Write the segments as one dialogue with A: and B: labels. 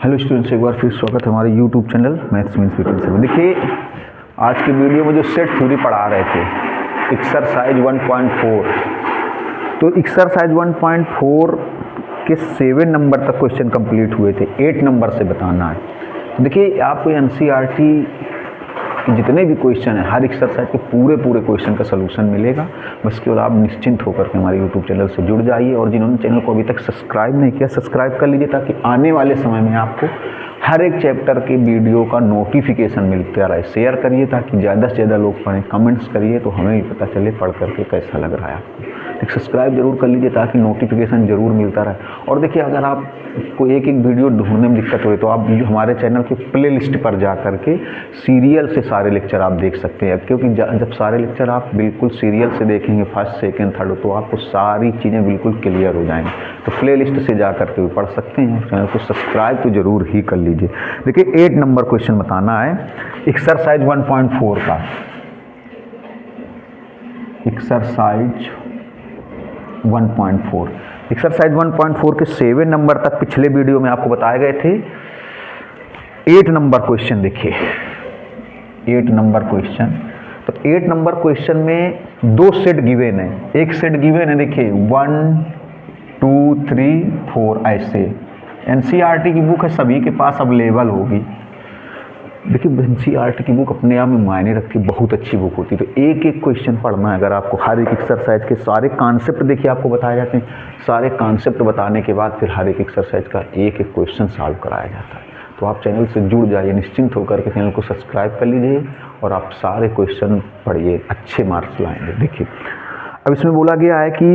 A: Hello students, एक बार फिर स्वागत है हमारे YouTube channel maths means frequency में। देखिए, आज के वीडियो में जो सेट थ्योरी पढ़ा रहे थे एक्सरसाइज 1.4, तो एक्सरसाइज 1.4 के 7 नंबर तक क्वेश्चन कंप्लीट हुए थे। 8 नंबर से बताना है। देखिए, आपको एनसीईआरटी जितने भी क्वेश्चन है, हर एक्सरसाइज के पूरे क्वेश्चन का सलूशन मिलेगा। बस केवल आप निश्चिंत होकर के हमारे यूट्यूब चैनल से जुड़ जाइए, और जिन्होंने चैनल को अभी तक सब्सक्राइब नहीं किया, सब्सक्राइब कर लीजिए, ताकि आने वाले समय में आपको हर एक चैप्टर के वीडियो का नोटिफिकेशन मिलता रहे। शेयर करिए ताकि ज़्यादा से ज़्यादा लोग पढ़ें, कमेंट्स करिए तो हमें भी पता चले पढ़ करके कैसा लग रहा है आपको। एक सब्सक्राइब जरूर कर लीजिए ताकि नोटिफिकेशन जरूर मिलता रहे। और देखिए, अगर आपको एक वीडियो ढूंढने में दिक्कत हो तो आप हमारे चैनल के प्ले लिस्ट पर जा करके सीरियल से सारे लेक्चर आप देख सकते हैं, क्योंकि जब सारे लेक्चर आप बिल्कुल सीरियल से देखेंगे, फर्स्ट सेकंड थर्ड, तो आपको सारी चीज़ें बिल्कुल क्लियर हो जाएंगी। तो प्ले लिस्ट से जा करके भी पढ़ सकते हैं। चैनल को सब्सक्राइब तो जरूर ही कर लीजिए। देखिए, 8 नंबर क्वेश्चन बताना है एक्सरसाइज 1.4 का। एक्सरसाइज 1.4 एक्सरसाइज 1.4 के 7 नंबर तक पिछले वीडियो में आपको बताए गए थे। 8 नंबर क्वेश्चन देखिए, 8 नंबर क्वेश्चन। तो 8 नंबर क्वेश्चन में 2 सेट गिवन है। एक सेट गिवन है, देखिए 1 2 3 4 ऐसे। एनसीईआरटी की बुक है, सभी के पास अवेलेबल होगी। देखिए, एनसीईआरटी की बुक अपने आप में मायने रखती है, बहुत अच्छी बुक होती है। तो एक एक क्वेश्चन पढ़ना है। अगर आपको हर एक एक्सरसाइज के सारे कॉन्सेप्ट देखिए आपको बताए जाते हैं, सारे कॉन्सेप्ट बताने के बाद फिर हर एक एक्सरसाइज का एक एक क्वेश्चन सॉल्व कराया जाता है। तो आप चैनल से जुड़ जाइए, निश्चिंत होकर के चैनल को सब्सक्राइब कर लीजिए और आप सारे क्वेश्चन पढ़िए, अच्छे मार्क्स लाएंगे। देखिए, अब इसमें बोला गया है कि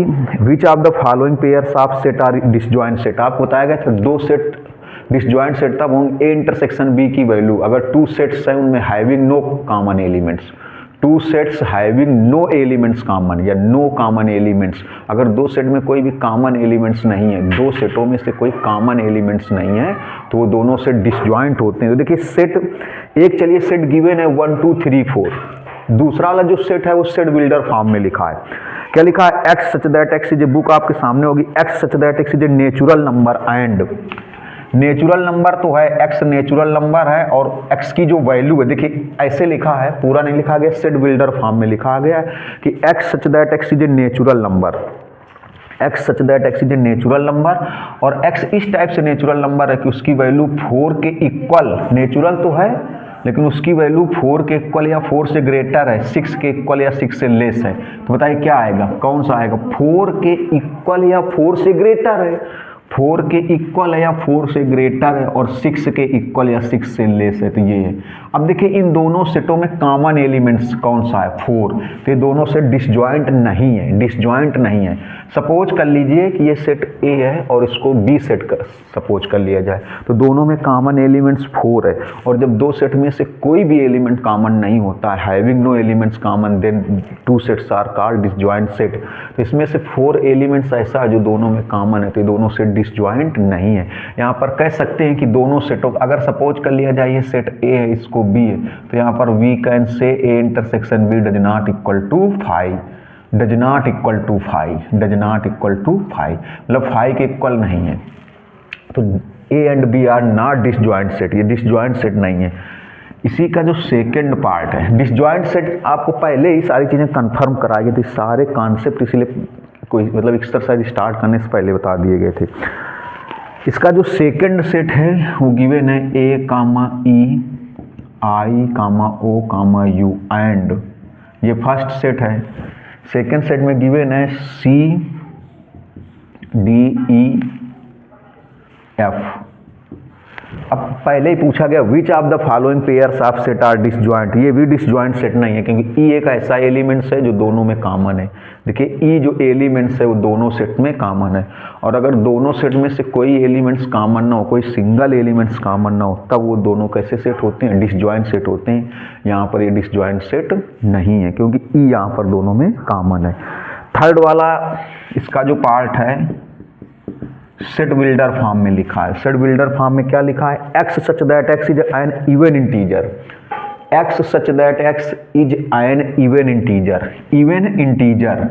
A: which of the following pairs of set are disjoint set. आपको बताया गया था 2 सेट डिसजॉइंट सेट तब होंगे ए इंटरसेक्शन बी की वैल्यू अगर 2 सेट्स हैं उनमें having no common elements. 2 sets having no elements common या नो कॉमन एलिमेंट्स। अगर 2 सेट में कोई भी कॉमन एलिमेंट्स नहीं है, 2 सेटों में से कोई कॉमन एलिमेंट्स नहीं है, तो वो दोनों सेट डिसजॉइंट होते हैं। तो देखिए, सेट एक, चलिए सेट गिवन है 1 2 3 4। दूसरा वाला जो सेट है वो सेट बिल्डर फॉर्म में लिखा है। क्या लिखा है? X such that x is a, book आपके सामने होगी, x such that x is a natural number and natural number तो है, एक्स नेचुरल नंबर है, और एक्स की जो वैल्यू है, देखिए ऐसे लिखा है, पूरा नहीं लिखा गया, सेट बिल्डर फॉर्म में लिखा गया है कि x such that x is a natural number, x such that x is a natural number, और एक्स इस टाइप से नेचुरल नंबर है कि उसकी वैल्यू 4 के इक्वल, नेचुरल तो है लेकिन उसकी वैल्यू 4 के इक्वल या 4 से ग्रेटर है, 6 के इक्वल या 6 से लेस है। तो बताइए क्या आएगा, कौन सा आएगा? 4 के इक्वल या 4 से ग्रेटर है, 4 के इक्वल है या 4 से ग्रेटर है, और 6 के इक्वल या 6 से लेस है। तो ये है। अब देखिए, इन दोनों सेटों में कॉमन एलिमेंट्स कौन सा है? 4। तो ये दोनों सेट डिसजॉइंट नहीं है, डिसजॉइंट नहीं है। सपोज कर लीजिए कि ये सेट ए है और इसको बी सेट कर सपोज कर लिया जाए, तो दोनों में कॉमन एलिमेंट्स 4 है। और जब 2 सेट में से कोई भी एलिमेंट कॉमन नहीं होता है, having no elements common, then 2 sets are called disjoint set. तो इसमें से 4 एलिमेंट्स ऐसा है जो दोनों में कॉमन है, तो दोनों सेट डिसजॉइंट नहीं है। यहाँ पर कह सकते हैं कि दोनों सेटों, अगर सपोज कर लिया जाए ये सेट ए है, इसको बी है, तो यहाँ पर we can say A intersection B does not equal to 5, does not equal to 5, does not equal to 5, मतलब 5 के इक्वल नहीं है। तो A and B are not disjoint set, ये डिसजॉइंट सेट नहीं है। इसी का जो सेकेंड पार्ट है, डिसजॉइंट सेट आपको पहले ही सारी चीज़ें कंफर्म कराई गई थी, सारे कॉन्सेप्ट इसीलिए कोई मतलब एक्सरसाइज स्टार्ट करने से पहले बता दिए गए थे। इसका जो सेकेंड सेट है वो गिवन है ए कामा ई आई कामा ओ कामा यू एंड, ये फर्स्ट सेट है। सेकेंड सेट में गिवन है सी डी ई एफ। अब पहले ही पूछा गया which of the following pairs of set are disjoint, ये भी डिसजॉइंट सेट नहीं है, क्योंकि ई एक ऐसा एलिमेंट्स है जो दोनों में कॉमन है। देखिए, ई जो एलिमेंट्स है वो दोनों सेट में कॉमन है, और अगर दोनों सेट में से कोई एलिमेंट्स कॉमन ना हो, कोई सिंगल एलिमेंट्स कॉमन ना हो, तब वो दोनों कैसे सेट होते हैं? डिसजॉइंट सेट होते हैं। यहाँ पर ये डिसजॉइंट सेट नहीं है, क्योंकि ई यहाँ पर दोनों में कॉमन है। थर्ड वाला इसका जो पार्ट है सेट बिल्डर फॉर्म में लिखा है। सेट बिल्डर फॉर्म में क्या लिखा है? X such that x is an even integer, x such that x is an even integer, even integer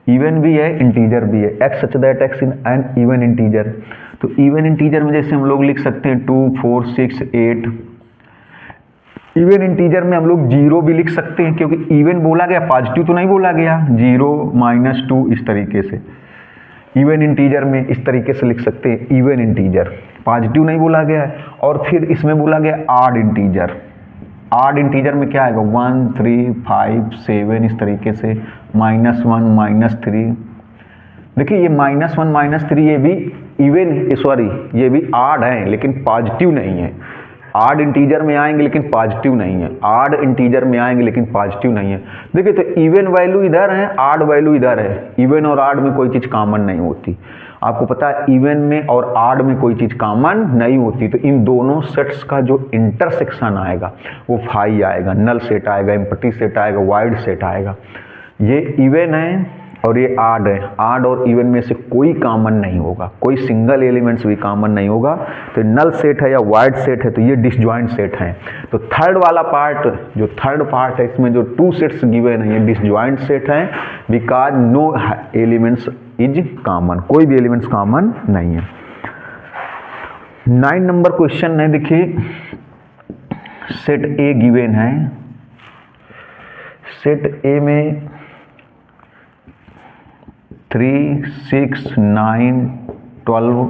A: even भी है, इंटीजर भी है। X such that x in an even integer. तो even integer में जैसे हम लोग लिख सकते हैं 2, 4, 6, 8। इवन इंटीजर में हम लोग 0 भी लिख सकते हैं, क्योंकि इवन बोला गया, पॉजिटिव तो नहीं बोला गया। 0, -2 इस तरीके से इवन इंटीजर में इस तरीके से लिख सकते हैं। इवन इंटीजर पॉजिटिव नहीं बोला गया है। और फिर इसमें बोला गया ऑड इंटीजर। ऑड इंटीजर में क्या आएगा? 1, 3, 5, 7 इस तरीके से, -1, -3। देखिए ये -1, -3 ये भी इवन, सॉरी ये भी ऑड है लेकिन पॉजिटिव नहीं है। ऑड इंटीजर में आएंगे लेकिन पॉजिटिव नहीं है। ऑड इंटीजर में आएंगे लेकिन पॉजिटिव नहीं है। देखिए तो इवन वैल्यू इधर है, ऑड वैल्यू इधर है। इवन और ऑड में कोई चीज़ कॉमन नहीं होती। आपको पता है इवन में और ऑड में कोई चीज़ कॉमन नहीं होती। तो इन दोनों सेट्स का जो इंटरसेक्शन आएगा वो फाई आएगा, नल सेट आएगा, एम्प्टी सेट आएगा, वाइड सेट आएगा। ये इवन है और ये ऑड है। ऑड और इवन में से कोई कॉमन नहीं होगा, कोई सिंगल एलिमेंट्स भी कॉमन नहीं होगा। तो नल सेट है या वाइड सेट है तो ये डिसजॉइंट सेट है। तो थर्ड वाला पार्ट, जो थर्ड पार्ट है, इसमें जो 2 सेट्स गिवन है ये डिसजॉइंट सेट है, because no elements is common, कोई भी एलिमेंट्स कॉमन नहीं है। 9 नंबर क्वेश्चन है, देखिए सेट ए गिवन है। सेट ए में 3, 6, 9, 12,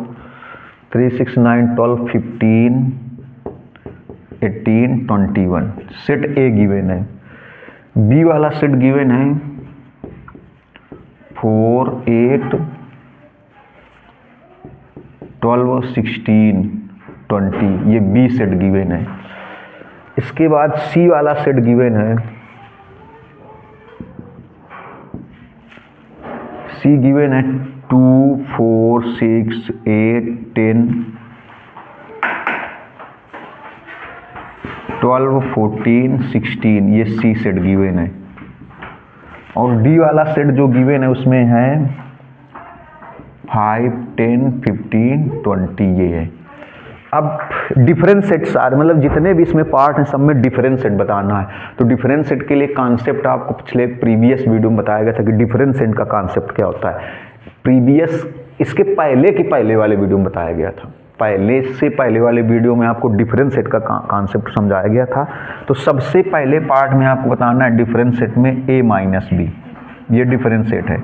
A: 3, 6, 9, 12, 15, 18, 21 सेट ए गिवन है। बी वाला सेट गिवन है 4, 8, 12, 16, 20, ये बी सेट गिवन है। इसके बाद सी वाला सेट गिवन है। सी गिवन है 2, 4, 6, 8, 10, 12, 14, 16, ये सी सेट गिवन है। और डी वाला सेट जो गिवन है उसमें है 5, 10, 15, 20, ये है। अब डिफरेंट सेट्स आ रहे, मतलब जितने भी इसमें पार्ट हैं सब में डिफरेंट सेट बताना है। तो डिफरेंट सेट के लिए कॉन्सेप्ट आपको पिछले प्रीवियस वीडियो में बताया गया था कि डिफरेंट सेट का कॉन्सेप्ट क्या होता है। प्रीवियस इसके पहले के पहले वाले वीडियो में बताया गया था। पहले से पहले वाले वीडियो में आपको डिफरेंट सेट का कॉन्सेप्ट समझाया गया था। तो सबसे पहले पार्ट में आपको बताना है डिफरेंट सेट में a - b, ये डिफरेंट सेट है।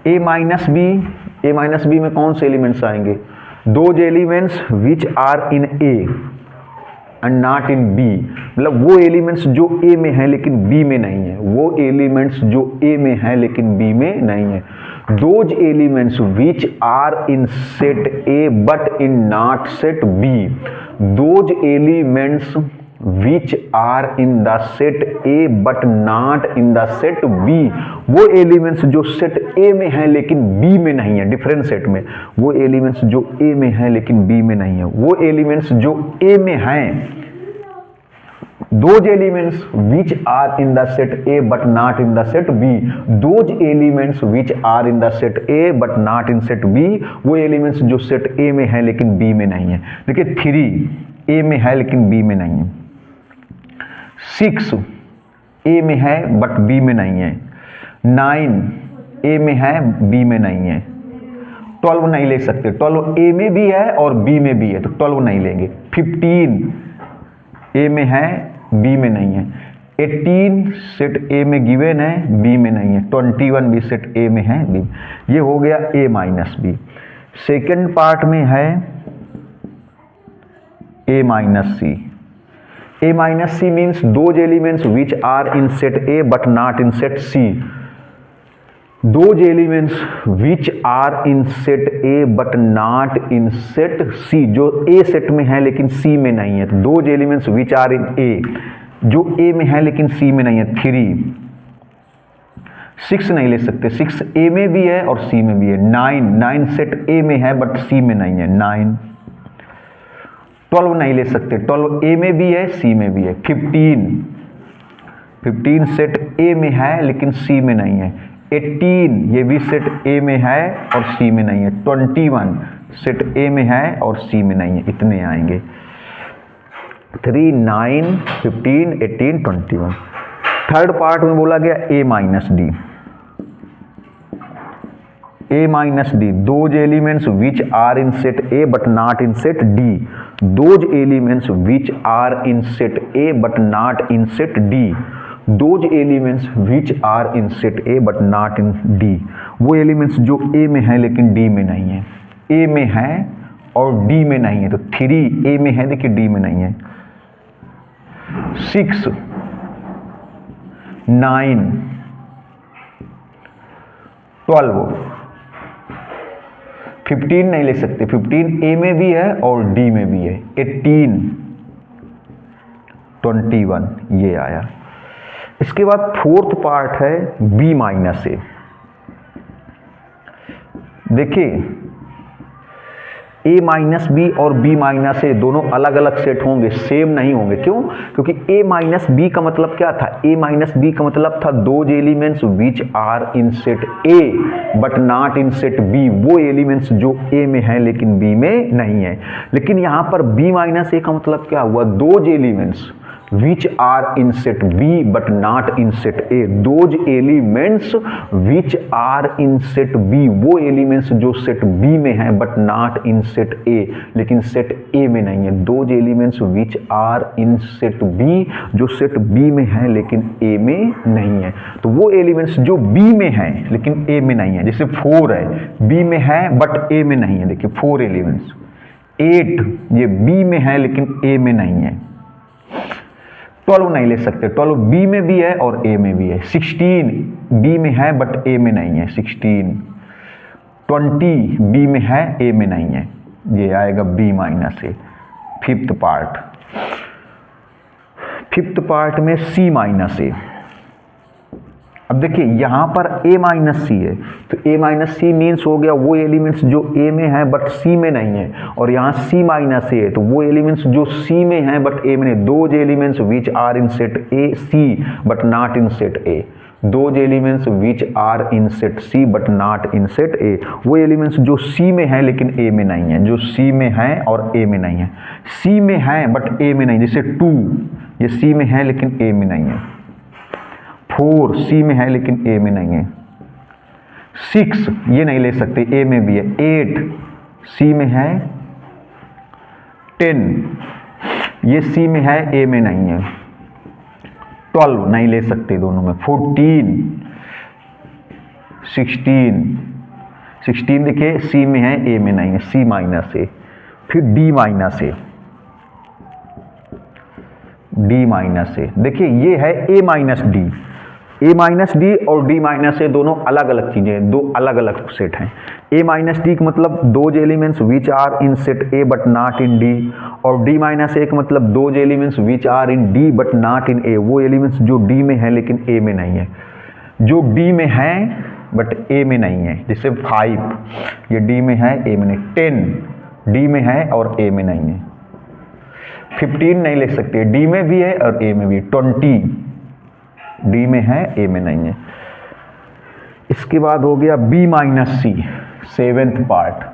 A: a - b में कौन से एलिमेंट्स आएंगे? Those elements which are in A and not in B, मतलब वो एलिमेंट्स जो ए में है लेकिन बी में नहीं है। वो एलिमेंट्स जो ए में है लेकिन बी में नहीं है। Those elements which are in set A but in not set B. Those elements which are in the set A but not in the set B. वो एलिमेंट्स जो सेट ए में है लेकिन बी में नहीं है, डिफरेंट सेट में। वो एलिमेंट्स जो ए में है लेकिन बी में नहीं है। वो एलिमेंट्स जो ए में हैं, those elements which are in the set A but not in the set B। those elements which are in the set A but not in set B, वो एलिमेंट्स जो सेट A में है लेकिन B में नहीं है। देखिए 3 A में है लेकिन B में नहीं है। 6 A में है बट B में नहीं है। 9 A में है B में नहीं है। 12 नहीं ले सकते, 12 A में भी है और B में भी है तो 12 नहीं लेंगे। 15 A में है B में नहीं है। 18 सेट A में गिवन है, B में नहीं है। 21 भी सेट A में है, B। ये हो गया A - B। सेकेंड पार्ट में है A - C। A - C means those elements which are in set A but not in set C। Those elements which are in set A but not in set C, जो A set में है लेकिन C में नहीं है। तो those elements which are in A, जो A में है लेकिन C में नहीं है। 3 6 नहीं ले सकते, 6 A में भी है और C में भी है। 9 सेट A में है बट C में नहीं है। 9 12 नहीं ले सकते, 12 A में भी है C में भी है। 15 सेट A में है लेकिन C में नहीं है। 18 ये भी सेट A में है और C में नहीं है। 21 सेट A में है और C में नहीं है। इतने आएंगे 3, 9, 15, 18, 21। थर्ड पार्ट में बोला गया A - D। A minus D, those elements which are in set A but not in set D, those elements which are in set A but not in set D, those elements which are in set A but not in D, वो elements जो A में है लेकिन D में नहीं है, A में है और D में नहीं है, तो 3 A में है देखिए D में नहीं है, 6 9 12 15 नहीं ले सकते, 15 A में भी है और D में भी है, 18 21 ये आया। इसके बाद फोर्थ पार्ट है B माइनस ए। देखिए A माइनस बी और B माइनस ए दोनों अलग अलग सेट होंगे, सेम नहीं होंगे। क्यों? क्योंकि A माइनस बी का मतलब क्या था? A माइनस बी का मतलब था those elements which are in set A but not in set B, वो एलिमेंट्स जो A में है लेकिन B में नहीं है। लेकिन यहाँ पर B माइनस ए का मतलब क्या हुआ? Those elements which are in set B but not in set A, those elements which are in set B, वो elements जो set B में है but not in set A, लेकिन set A में नहीं है। those elements which are in set B, जो set B में है लेकिन A में नहीं है। तो वो elements जो B में है लेकिन A में नहीं है, जैसे 4 है, B में है but A में नहीं है। देखिए 4 elements, 8 ये B में है लेकिन A में नहीं है। 12 नहीं ले सकते, 12 B में भी है और A में भी है। 16 B में है बट A में नहीं है, 16 20 B में है A में नहीं है, ये आएगा B माइनस ए। फिफ्थ पार्ट में C माइनस ए। अब देखिए यहाँ पर A माइनस सी है, तो A माइनस सी मीन्स हो गया वो एलिमेंट्स जो A में है बट C में नहीं है, और यहाँ C माइनस ए है तो वो एलिमेंट्स जो C में है बट A में नहीं। Those elements which are in set A C but not in set A, those elements which are in set C but not in set A, वो elements जो C में है लेकिन A में नहीं है, जो C में है और A में नहीं है। C में है बट A में नहीं, जैसे 2 ये C में है लेकिन A में नहीं है, 4 C में है लेकिन A में नहीं है, 6 ये नहीं ले सकते A में भी है, 8 C में है, 10 ये C में है A में नहीं है, 12 नहीं ले सकते दोनों में, 14 16 देखिए C में है A में नहीं है, C माइनस ए। फिर D माइनस ए, देखिए ये है A minus D. A minus D और D माइनस ए दोनों अलग अलग चीजें हैं, दो अलग अलग सेट हैं। A माइनस डी का मतलब those elements which are in set A but not in D, और D माइनस ए का मतलब those elements which are in D but not in A, वो एलिमेंट्स जो D में है लेकिन A में नहीं है, जो D में है बट A में नहीं है। जैसे 5 ये D में है A में नहीं, 10 D में है और A में नहीं है, 15 नहीं ले सकते, D में भी है और A में भी, 20 D में है A में नहीं है। इसके बाद हो गया B minus C, seventh part.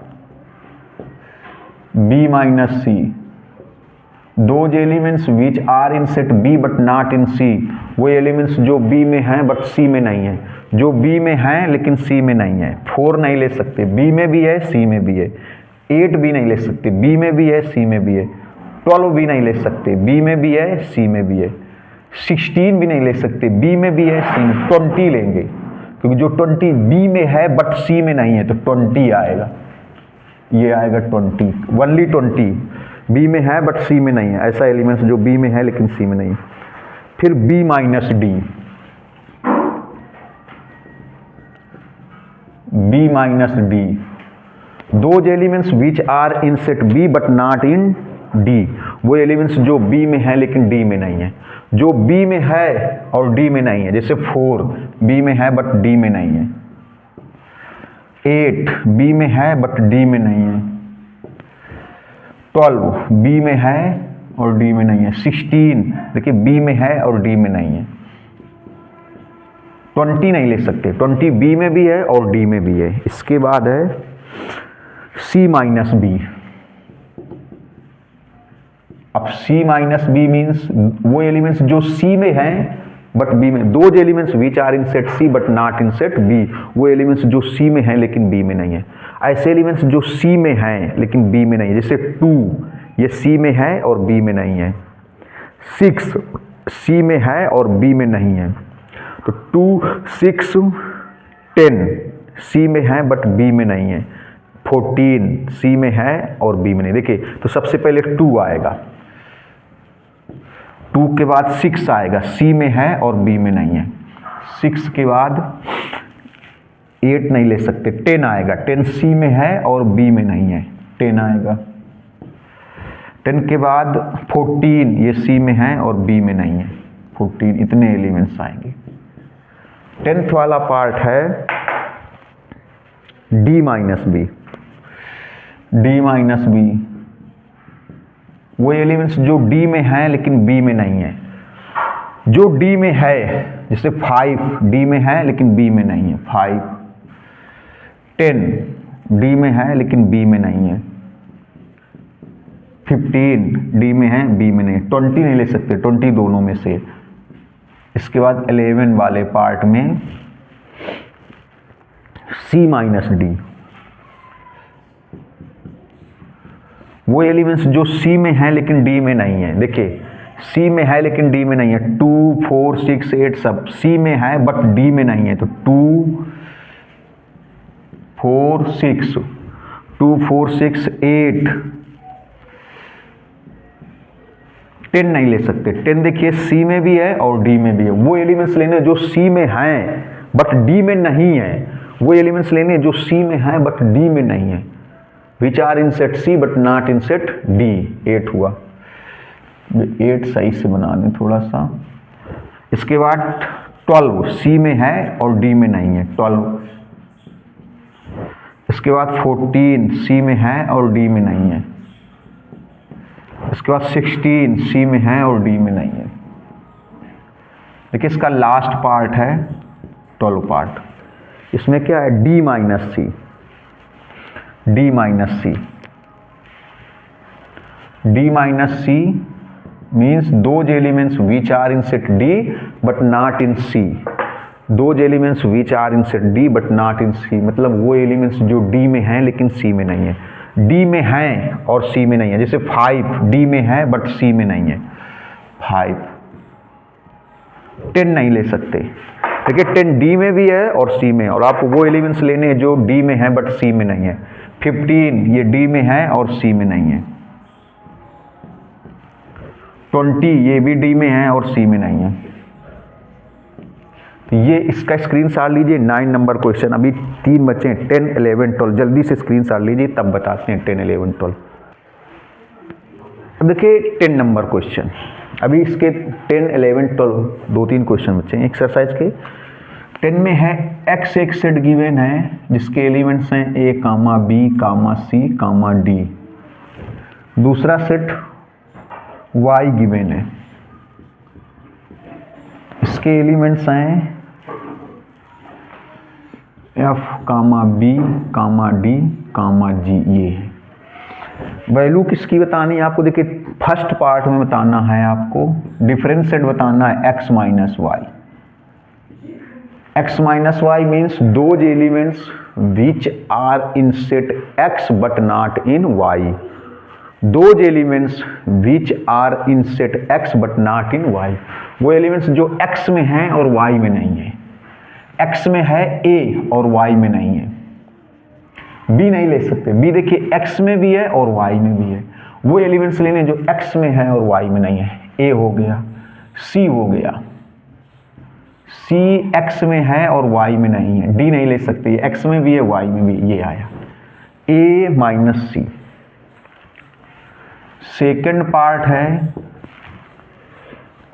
A: B minus C, those elements which are in set B but not in C, वो एलिमेंट्स जो B में हैं बट C में नहीं है, जो B में हैं लेकिन C में नहीं है। 4 नहीं ले सकते, B में भी है C में भी है। 8 भी नहीं ले सकते, B में भी है C में भी है। 12 भी नहीं ले सकते, B में भी है C में भी है। 16 भी नहीं ले सकते, B में भी है C में। 20 लेंगे क्योंकि जो 20 B में है बट C में नहीं है तो 20 आएगा, ये आएगा 20, ओनली 20 B में है बट C में नहीं है, ऐसा एलिमेंट्स जो B में है लेकिन C में नहीं है। फिर B minus D, B minus D, those elements which are in set B but not in D, वो एलिमेंट्स जो B में है लेकिन D में नहीं है, जो B में है और D में नहीं है। जैसे 4 B में है बट D में नहीं है, 8 B में है बट D में नहीं है, 12 B में है और D में नहीं है, 16 देखिए B में है और D में नहीं है, 20 नहीं ले सकते, 20 B में भी है और D में भी है। इसके बाद है C माइनस बी। अब C माइनस बी मीन्स वो एलिमेंट्स जो C में हैं बट बी में, those elements which are in set C but not in set B, वो एलिमेंट्स जो सी में हैं लेकिन बी में नहीं है। ऐसे एलिमेंट्स जो सी में हैं लेकिन बी में नहीं है, जैसे 2 ये सी में है और बी में नहीं है, 6 सी में है और बी में नहीं है, तो 2, 6, 10 सी में है बट बी में नहीं है, 14 सी में है और बी में नहीं। देखिए तो सबसे पहले 2 आएगा, 2 के बाद 6 आएगा, सी में है और बी में नहीं है, 6 के बाद 8 नहीं ले सकते, 10 आएगा, 10 सी में है और बी में नहीं है, 10 आएगा, 10 के बाद 14 ये सी में है और बी में नहीं है, 14, इतने एलिमेंट्स आएंगे। 10th वाला पार्ट है D minus B, D minus B, वो एलिमेंट्स जो डी में हैं लेकिन बी में नहीं है। जो डी में है, जैसे 5 डी में है लेकिन बी में नहीं है, 5, 10 डी में है लेकिन बी में नहीं है, 15 डी में है बी में नहीं, 20 नहीं ले सकते, 20 दोनों में से। इसके बाद 11 वाले पार्ट में सी माइनस डी, वो एलिमेंट्स जो सी में है लेकिन डी में नहीं है। देखिए सी में है लेकिन डी में नहीं है, 2, 4, 6, 8 सब सी में है बट डी में नहीं है, तो 2, 4, 6, 2, 4, 6, 8, 10 नहीं ले सकते, 10 देखिए सी में भी है और डी में भी है। वो एलिमेंट्स लेने जो सी में हैं बट डी में नहीं है, वो एलिमेंट्स लेने जो सी में हैं बट डी में नहीं है, which are in set C but not in set D. 8 हुआ, 8 सही से बना दें थोड़ा सा। इसके बाद 12 सी में है और डी में नहीं है, 12। इसके बाद 14 सी में है और डी में नहीं है। इसके बाद 16 सी में है और डी में नहीं है। देखिए इसका लास्ट पार्ट है 12 पार्ट, इसमें क्या है, D minus C, D minus C, D minus C means those elements which are in set D but not in C, those elements which are in set D but not in C, मतलब वो elements जो D में हैं लेकिन सी में नहीं है, D में हैं और सी में नहीं है। जैसे 5 डी में है बट सी में नहीं है, 5, 10 नहीं ले सकते। देखिए 10 डी में भी है और सी में, और आपको वो एलिमेंट्स लेने हैं जो डी में है बट सी में नहीं है। 15 ये डी में है और सी में नहीं है। 20 ये भी डी में है और सी में नहीं है। तो ये इसका स्क्रीनशॉट लीजिए। 9 नंबर क्वेश्चन, अभी 3 बचे हैं, 10, 11, 12, जल्दी से स्क्रीनशॉट लीजिए तब बताते हैं 10, 11, 12। अब देखिए 10 नंबर क्वेश्चन, अभी इसके 10, 11, 12 2-3 क्वेश्चन बचे हैं एक्सरसाइज के। 10 में है x एक सेट गिवन है जिसके एलिमेंट्स हैं a, b, c, d। दूसरा सेट y गिवन है, इसके एलिमेंट्स हैं f, b, d, g। ये है वैल्यू किसकी बतानी है आपको। देखिए फर्स्ट पार्ट में बताना है आपको, डिफरेंशिएट बताना है x minus Y. x minus Y means those elements which are in set x but not in y, those elements which are in set x but not in y, वो elements जो x में हैं और y में नहीं है। x में है a और y में नहीं है। b नहीं ले सकते, b देखिए x में भी है और y में भी है। वो एलिमेंट्स लेने जो x में है और y में नहीं है। a हो गया, c हो गया, c x में है और y में नहीं है। d नहीं ले सकते, ये x में भी है y में भी, ये आया a minus C. Second part है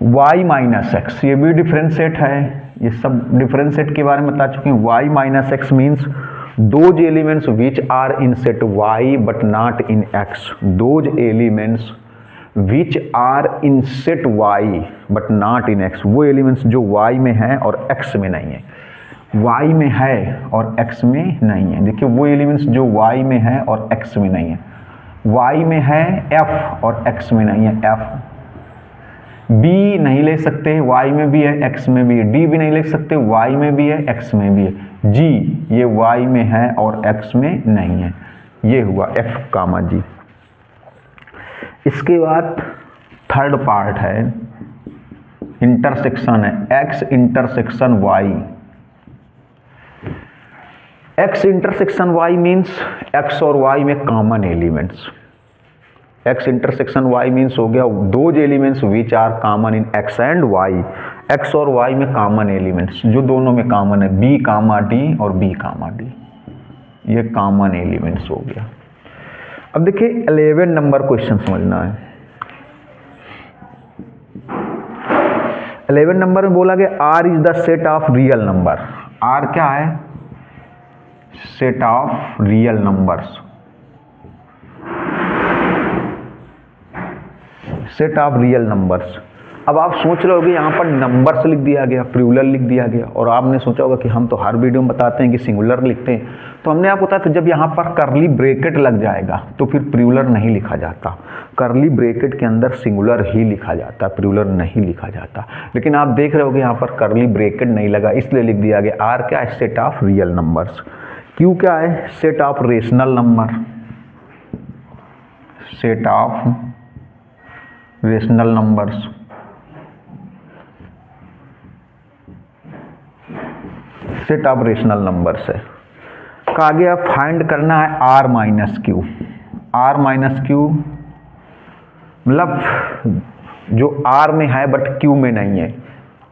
A: y माइनस एक्स, ये भी डिफरेंशिएट है, ये सब डिफरेंशिएट के बारे में बता चुके हैं। y minus X means those elements which are in set y but not in x, those elements which are in set y but not in x, वो एलिमेंट्स जो y में है और x में नहीं है। y में है और x में नहीं है। देखिए वो एलिमेंट्स जो y में है और x में नहीं है। y में है f और x में नहीं है। f बी नहीं ले सकते, वाई में भी है एक्स में भी है, डी भी नहीं ले सकते, वाई में भी है एक्स में भी है, जी ये वाई में है और एक्स में नहीं है, ये हुआ एफ कामा जी। इसके बाद थर्ड पार्ट है इंटरसेक्शन है, X intersection Y. X intersection Y means X और वाई में common elements. X intersection Y means हो गया those elements which are common in X and Y. X और वाई में कॉमन एलिमेंट्स जो दोनों में कॉमन है, बी कामा डी और बी कामा डी, ये कॉमन एलिमेंट्स हो गया। अब देखिए 11 नंबर क्वेश्चन समझना है। 11 नंबर में बोला गया R is the set of real number. R क्या है? Set of real numbers. Set of real numbers. अब आप सोच रहे होगे यहाँ पर नंबर्स लिख दिया गया, प्लूरल लिख दिया गया, और आपने सोचा होगा कि हम तो हर वीडियो में बताते हैं कि सिंगुलर लिखते हैं। तो हमने आपको बताया था जब यहाँ पर करली ब्रैकेट लग जाएगा तो फिर प्लूरल नहीं लिखा जाता। करली ब्रैकेट के अंदर सिंगुलर ही लिखा जाता, प्लूरल नहीं लिखा जाता। लेकिन आप देख रहे होगे यहाँ पर करली ब्रैकेट नहीं लगा, इसलिए लिख दिया गया आर क्या है? Set of real numbers. Q क्या है? Set of rational number. Set of rational numbers. Set of rational numbers है। कहा गया फाइंड करना है R minus Q. R minus Q मतलब जो आर में है बट क्यू में नहीं है।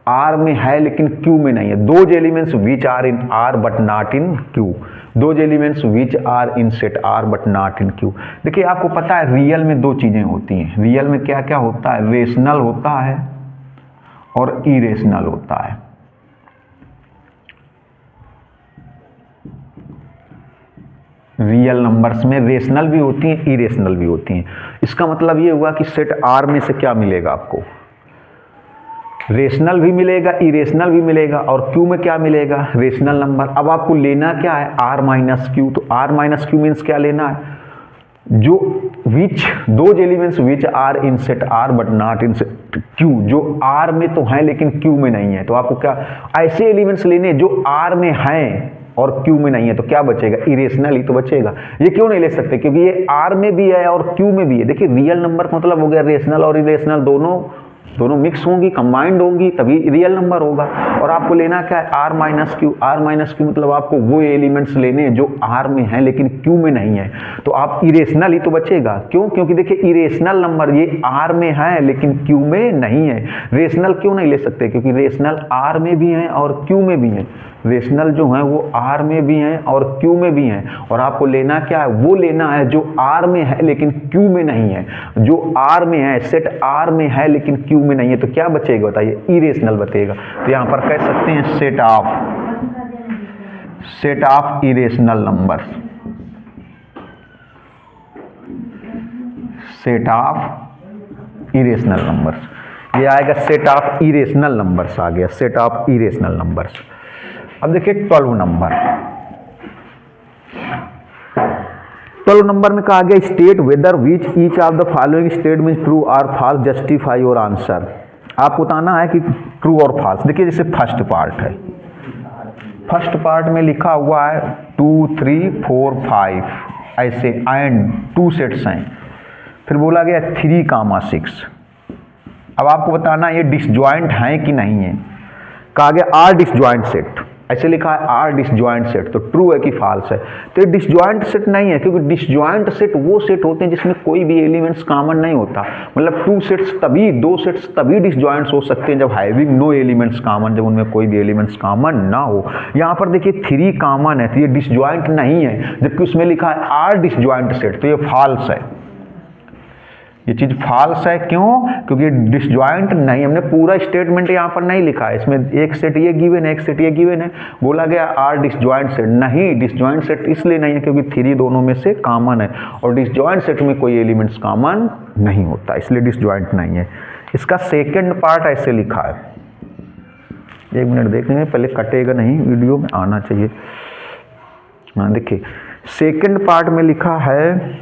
A: आर में है लेकिन क्यू में नहीं है। Those elements which are in R but not in Q. Those elements which are in set R but not in Q. देखिए आपको पता है रियल में दो चीजें होती हैं। रियल में क्या क्या होता है? रेशनल होता है और इरेशनल होता है। रियल नंबर्स में रेशनल भी होती हैं, इरेशनल भी होती हैं। इसका मतलब ये हुआ कि सेट आर में से क्या मिलेगा आपको? रेशनल भी मिलेगा, इरेशनल भी मिलेगा, और क्यू में क्या मिलेगा? Rational number. अब आपको लेना क्या है? R minus Q. तो आर माइनस क्यू मीन्स क्या लेना है? जो which those elements which are in set R but not in set Q, जो आर में तो है लेकिन क्यू में नहीं है। तो आपको क्या ऐसे एलिमेंट्स लेने जो आर में हैं और क्यू में नहीं है। तो क्या बचेगा? इरेशनल ही तो बचेगा। ये क्यों नहीं ले सकते? क्योंकि ये आर में भी है और क्यू में भी है। देखिए रियल नंबर का मतलब हो गया रेशनल और इरेशनल दोनों मिक्स होंगी, कंबाइंड होंगी, तभी रियल नंबर होगा। और आपको लेना क्या है? R minus Q. R minus Q मतलब आपको वो एलिमेंट्स लेने हैं जो आर में है लेकिन क्यू में नहीं है। तो आप इरेशनल ही तो बचेगा। क्यों? क्योंकि देखिए इरेशनल नंबर ये आर में है लेकिन क्यू में नहीं है। रेशनल क्यों नहीं ले सकते? क्योंकि रेशनल आर में भी है और क्यू में भी है। रेशनल जो है वो आर में भी हैं और क्यू में भी हैं। और आपको लेना क्या है? वो लेना है जो आर में है लेकिन क्यू में नहीं है। जो आर में है, सेट आर में है लेकिन क्यू में नहीं है। तो क्या बचेगा बताइए? इरेशनल बचेगा। तो यहां पर कह सकते हैं set of irrational numbers. Set of irrational numbers, ये आएगा सेट ऑफ इरेशनल नंबर्स आ गया। Set of irrational numbers. अब देखिए 12 नंबर। 12 नंबर में कहा गया state whether which each of the following statement true और फॉल्स, जस्टिफाई योर आंसर। आपको बताना है कि ट्रू और फॉल्स। देखिए जैसे फर्स्ट पार्ट है, फर्स्ट पार्ट में लिखा हुआ है 2 3 4 5 ऐसे एंड 2 सेट्स हैं। फिर बोला गया 3, 6। अब आपको बताना ये डिसजॉइंट है कि नहीं है। कहा गया आर डिसजॉइंट सेट, ऐसे लिखा है आर डिसजॉइंट सेट। तो ट्रू है कि फॉल्स है? तो ये डिसजॉइंट सेट नहीं है, क्योंकि डिसजॉइंट सेट वो सेट होते हैं जिसमें कोई भी एलिमेंट्स कॉमन नहीं होता। मतलब 2 सेट्स तभी, 2 सेट्स तभी डिसजॉइंट्स हो सकते हैं जब हैविंग नो एलिमेंट्स कॉमन, जब उनमें कोई भी एलिमेंट्स कॉमन ना हो। यहाँ पर देखिए 3 कॉमन है तो ये डिसजॉइंट नहीं है, जबकि उसमें लिखा है आर डिसजॉइंट सेट, तो ये फॉल्स है। ये चीज फॉल्स है। क्यों? क्योंकि डिसजॉइंट नहीं, हमने पूरा स्टेटमेंट यहाँ पर नहीं लिखा है। इसमें एक सेट ये गिवन है, एक सेट ये गिवन है। बोला गया आर डिसजॉइंट सेट, नहीं डिसजॉइंट सेट इसलिए नहीं है क्योंकि 3 दोनों में से कॉमन है और डिसजॉइंट सेट में कोई एलिमेंट्स कॉमन नहीं होता, इसलिए डिसजॉइंट नहीं है। इसका सेकेंड पार्ट ऐसे लिखा है, 1 मिनट देख लेंगे, पहले कटेगा नहीं, वीडियो में आना चाहिए। हाँ देखिए सेकेंड पार्ट में लिखा है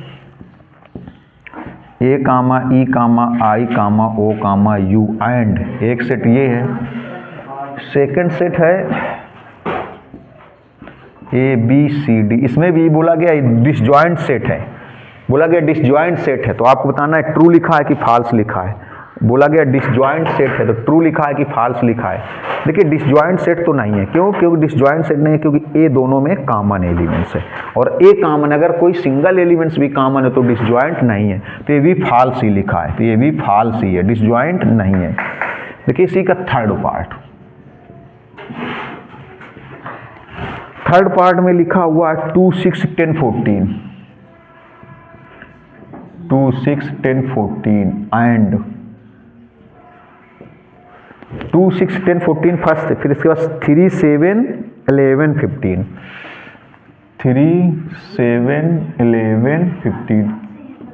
A: ए कामा ई कामा आई कामा ओ कामा यू एंड, एक सेट ये है। सेकंड सेट है ए बी सी डी, इसमें भी बोला गया डिसजॉइंट सेट है, बोला गया डिसजॉइंट सेट है, तो आपको बताना है ट्रू लिखा है कि फॉल्स लिखा है। बोला गया डिसजॉइंट सेट है तो ट्रू लिखा है कि फॉल्स लिखा है। देखिए डिसजॉइंट सेट तो नहीं है, क्यों? क्योंकि डिसजॉइंट सेट नहीं है क्योंकि ए दोनों में कॉमन एलिमेंट्स है, और ए कॉमन, अगर कोई सिंगल एलिमेंट्स भी कॉमन है तो डिसजॉइंट नहीं है, तो ये भी फॉल्स ही लिखा है, तो ये भी फॉल्स ही है, डिसजॉइंट नहीं है। देखिए इसी का थर्ड पार्ट, थर्ड पार्ट में लिखा हुआ है 2 6 10 14, 2 6 10 14 एंड 2 6 10 14 फर्स्ट, फिर इसके बाद 3 7 11 15, 3 7 11 15।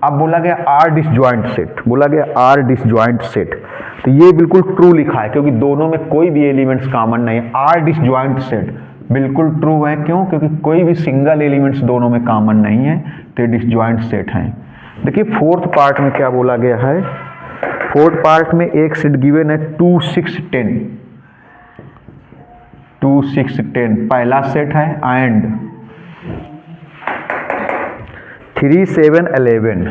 A: अब बोला गया आर डिसजॉइंट सेट, बोला गया आर डिसजॉइंट सेट, तो ये बिल्कुल ट्रू लिखा है क्योंकि दोनों में कोई भी एलिमेंट्स कॉमन नहीं है। आर डिसजॉइंट सेट बिल्कुल ट्रू है, क्यों? क्योंकि कोई भी सिंगल एलिमेंट्स दोनों में कॉमन नहीं है, तो डिसजॉइंट सेट हैं। देखिए फोर्थ पार्ट में क्या बोला गया है, फोर्थ पार्ट में एक सेट गिवन है 2 6 10, 2 6 10 पहला सेट है एंड 3 7 11,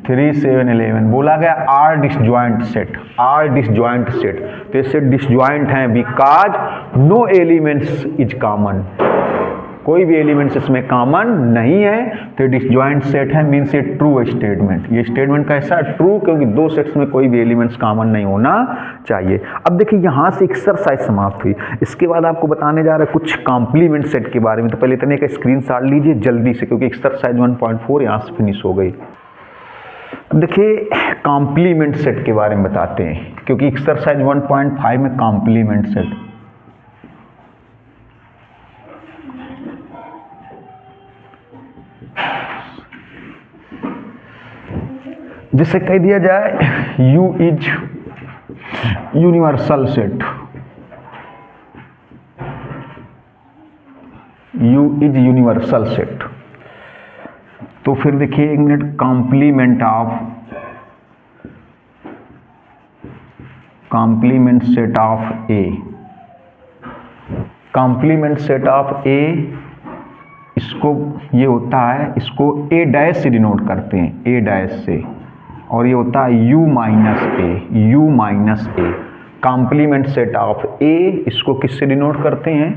A: 3 7 11 बोला गया are disjoint set, are disjoint set, तो ये सेट डिसजॉइंट है because no elements is common, कोई भी एलिमेंट्स इसमें कॉमन नहीं है, तो डिसजॉइंट सेट है, मीन्स ये ट्रू स्टेटमेंट। ये स्टेटमेंट कैसा है? ट्रू, क्योंकि दो सेट्स में कोई भी एलिमेंट्स कॉमन नहीं होना चाहिए। अब देखिए यहाँ से एक्सरसाइज समाप्त हुई, इसके बाद आपको बताने जा रहे हैं कुछ कॉम्प्लीमेंट सेट के बारे में। तो पहले इतने का स्क्रीनशॉट लीजिए जल्दी से, क्योंकि एक्सरसाइज 1.4 यहाँ से फिनिश हो गई। अब देखिए कॉम्प्लीमेंट सेट के बारे में बताते हैं, क्योंकि एक्सरसाइज 1.5 में कॉम्प्लीमेंट सेट, जिसे कह दिया जाए U is universal set, U is universal set. तो फिर देखिए एक minute, complement set of A, complement set of A, इसको ये होता है, इसको ए डैश से डिनोट करते हैं, ए डैश से, और ये होता है U minus A, U minus A. Complement set of A, इसको किससे डिनोट करते हैं?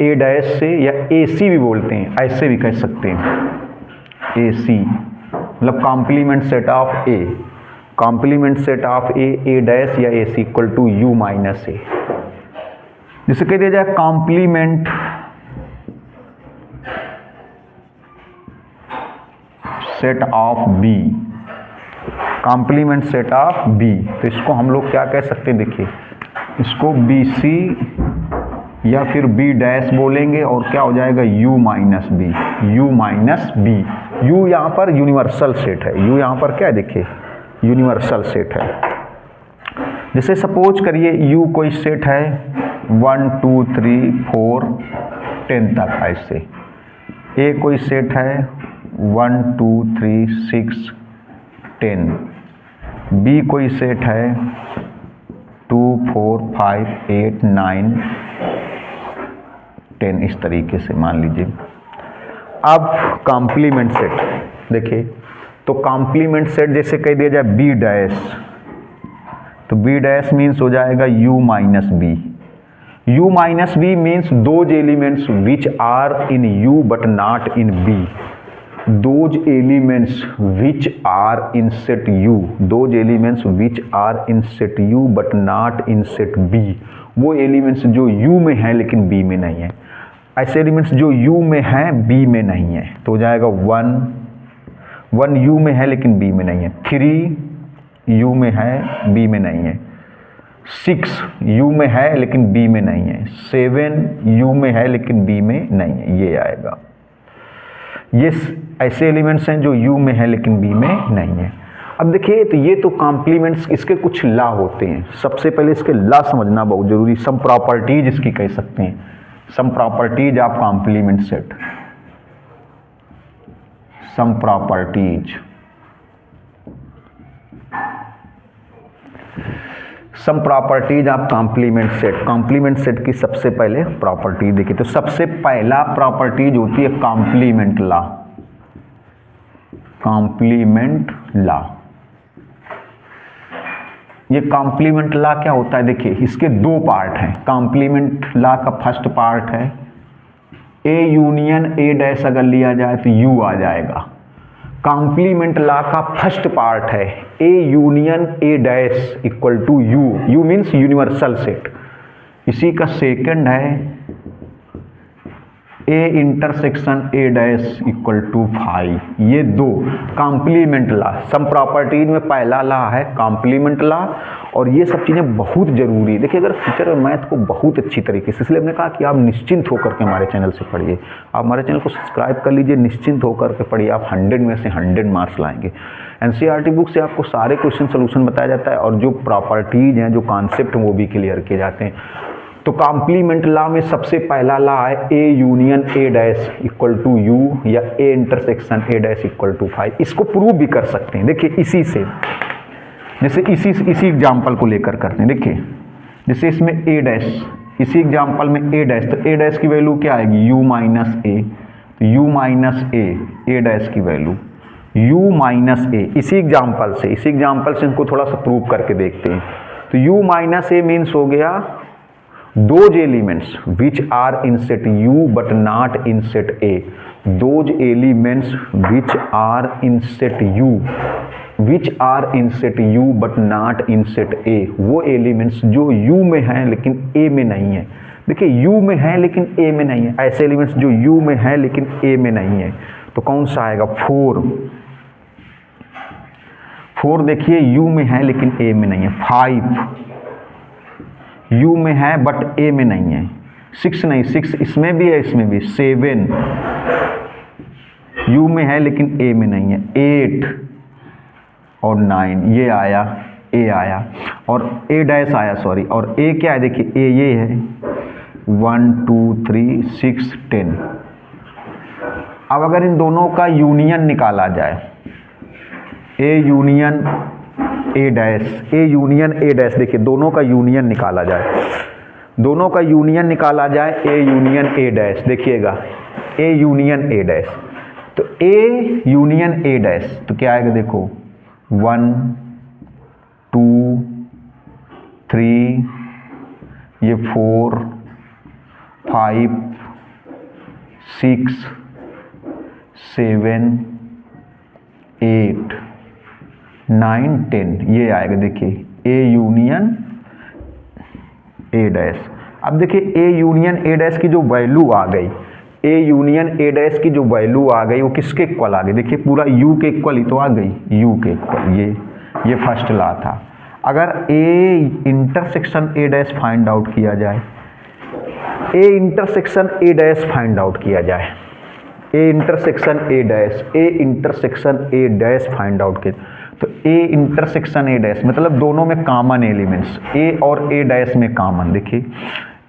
A: ए डैश से, या ए सी भी बोलते हैं, ऐसे भी कह सकते हैं, ए सी, मतलब complement set of A, complement set of A dash या A C equal to U minus A. जिसे कह दिया जाए complement set of B, complement set of B, तो इसको हम लोग क्या कह सकते हैं? देखिए इसको बी सी या फिर बी डैश बोलेंगे, और क्या हो जाएगा? U minus B, U minus B. U यहाँ पर यूनिवर्सल सेट है, U यहाँ पर क्या है? देखिए यूनिवर्सल सेट है। जैसे सपोज करिए U कोई सेट है 1 2 3 4 10 तक, ऐसे A कोई सेट है 1 2 3 6 10, B कोई सेट है 2 4 5 8 9 10, इस तरीके से मान लीजिए। अब कॉम्प्लीमेंट सेट देखिए, तो कॉम्प्लीमेंट सेट जैसे कह दिया जाए बी डैश, तो बी डैश मीन्स हो जाएगा U minus B. U minus B means those elements which are in U but not in B, those elements which are in set U, those elements which are in set U but not in set B, वो elements जो U में है लेकिन B में नहीं है। ऐसे elements जो U में है B में नहीं है, तो हो जाएगा 1 U में है लेकिन B में नहीं है, 3 U में है B में नहीं है, 6 U में है लेकिन B में नहीं है, 7 U में है लेकिन B में नहीं है, ये आएगा। ये ऐसे एलिमेंट्स हैं जो U में है लेकिन B में नहीं है। अब देखिए, तो ये तो कॉम्प्लीमेंट्स, इसके कुछ लॉ होते हैं। सबसे पहले इसके लॉ समझना बहुत जरूरी, सम प्रॉपर्टीज इसकी कह सकते हैं, some properties of complement set, some properties. Some properties of complement set की सबसे पहले प्रॉपर्टी देखिए। तो सबसे पहला प्रॉपर्टीज होती है कॉम्प्लीमेंट लॉ। कॉम्प्लीमेंट लॉ, ये कॉम्प्लीमेंट लॉ क्या होता है देखिए, इसके दो पार्ट हैं। कॉम्प्लीमेंट लॉ का फर्स्ट पार्ट है ए यूनियन ए डैश, अगर लिया जाए तो यू आ जाएगा। कॉम्प्लीमेंट लॉ का फर्स्ट पार्ट है A union A dash equal to U, U means universal set. इसी का सेकंड है A intersection A dash equal to 5। ये दो कॉम्प्लीमेंट लॉ। सम प्रॉपर्टीज में पहला लॉ है कॉम्प्लीमेंट लॉ, और ये सब चीज़ें बहुत जरूरी है। देखिए अगर फ्यूचर और मैथ को बहुत अच्छी तरीके से, इसलिए हमने कहा कि आप निश्चिंत होकर के हमारे चैनल से पढ़िए। आप हमारे चैनल को सब्सक्राइब कर लीजिए, निश्चिंत होकर के पढ़िए, आप 100 में से 100 मार्क्स लाएंगे। एनसीईआरटी बुक से आपको सारे क्वेश्चन सोल्यूशन बताया जाता है, और जो प्रॉपर्टीज हैं, जो कॉन्सेप्ट हैं, वो भी क्लियर किए जाते हैं। तो कॉम्प्लीमेंट लॉ में सबसे पहला लॉ है A union A dash equal to U, या A intersection A dash equal to 5। इसको प्रूव भी कर सकते हैं। देखिए इसी से, जैसे इसी एग्जाम्पल को लेकर करते हैं। देखिए जैसे इसमें ए डैश, इसी एग्जाम्पल में ए डैश, तो ए डैश की वैल्यू क्या आएगी यू माइनस ए, तो यू माइनस ए डैश की वैल्यू यू माइनस ए। इसी एग्जाम्पल से इनको थोड़ा सा प्रूव करके देखते हैं। तो यू माइनस ए मीन्स हो गया those elements which are in set U but not in set A, those elements which are in set U but not in set A, वो elements जो U में हैं लेकिन A में नहीं है। देखिए U में है लेकिन A में नहीं है, ऐसे elements जो U में है लेकिन A में नहीं है। तो कौन सा आएगा 4 देखिए U में है लेकिन A में नहीं है। 5 U में है बट A में नहीं है। 6 नहीं, 6 इसमें भी है इसमें भी। 7 U में है लेकिन A में नहीं है। 8 और 9 ये आया, A आया, और A डैश आया, सॉरी, और A क्या है देखिए, A ये है 1 2 3 6 10। अब अगर इन दोनों का यूनियन निकाला जाए, A यूनियन ए डैश, देखिए दोनों का यूनियन निकाला जाए, ए यूनियन ए डैश, देखिएगा ए यूनियन ए डैश। तो ए यूनियन ए डैश तो क्या आएगा देखो 1 2 3, ये 4 5 6 7 8 9 10, ये आएगा देखिए ए यूनियन ए डैश। अब देखिए ए यूनियन ए डैश की जो वैल्यू आ गई, ए यूनियन ए डैश की जो वैल्यू आ गई वो किसके इक्वल आ गई, देखिए पूरा यू के इक्वल ही तो आ गई, यू के इक्वल। ये फर्स्ट लॉ था। अगर ए intersection A dash find out किया जाए, A intersection A dash find out किया जाए, A intersection A dash find out किया, तो ए इंटरसेक्शन ए डैश मतलब दोनों में कॉमन एलिमेंट्स, ए और ए डैश में कॉमन। देखिए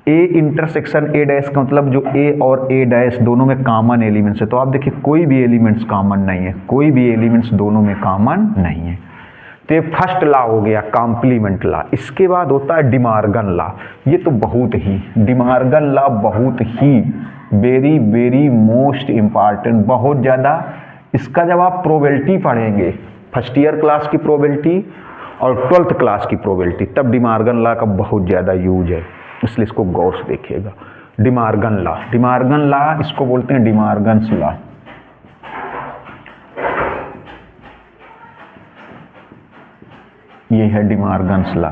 A: ए इंटरसेक्शन ए डैश का मतलब जो ए और ए डैश दोनों में कॉमन एलिमेंट्स है। तो आप देखिए कोई भी एलिमेंट्स कॉमन नहीं है, कोई भी एलिमेंट्स दोनों में कॉमन नहीं है। तो ये फर्स्ट लॉ हो गया कॉम्प्लीमेंट लॉ। इसके बाद होता है डिमार्गन लॉ। ये तो डिमार्गन लॉ बहुत ही वेरी वेरी मोस्ट इम्पॉर्टेंट, बहुत ज़्यादा। इसका जब आप प्रोबेबिलिटी पढ़ेंगे, फर्स्ट ईयर क्लास की प्रोबेबिलिटी और 12th क्लास की प्रोबेबिलिटी, तब डिमार्गन लॉ का बहुत ज़्यादा यूज है, इसलिए इसको गौर से देखिएगा। डिमार्गन लॉ इसको बोलते हैं डिमार्गन्स लॉ। ये है डिमार्गन्स लॉ।